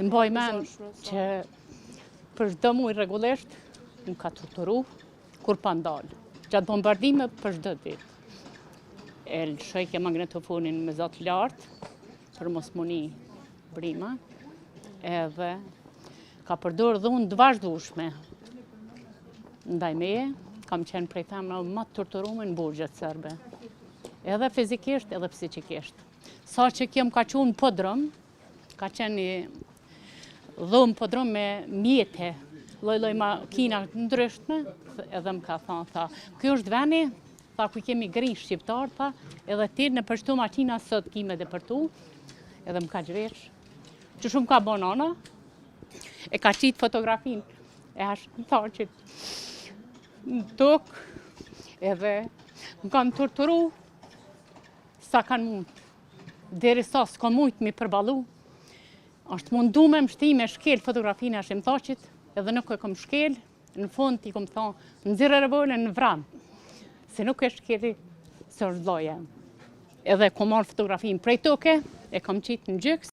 mbaj mend që për çdo muaj rregullisht më ka torturu kur pa ndalë. Gjatë bombardime për çdo ditë. E lëshojke magnetofonin me zot lartë për mos muni brima, edhe ka përdorë dhunë të vazhdueshme ndaj meje, kam qenë prej femra më të torturuar në burgjet serbe. Edhe fizikisht, edhe psikikisht. Sa që kjo më ka qenë podrum, ka qenë një dhomë podrum me mjete, lloj makina ndryshme, edhe më ka thonë, tha, kjo është veni, tha, ku kemi gri shqiptar, tha, edhe ti në përshtu makina sot kime dhe për tu, edhe më ka gjreq. Që shumë ka bo nana, e ka qitë fotografin, e ashtë në thaqit në tokë, edhe më kanë torturu sa kanë mund. Deri sa s'ka mujtë mi përbalu, është mundu me mështi me shkel fotografinë ashtë më thaqit, edhe nuk e kom shkel, në fund i kom thonë, nëzirë revolën në vranë, se nuk e shkeli së është dhoja. Edhe kom marrë fotografinë prej toke, e kom qitë në gjyks,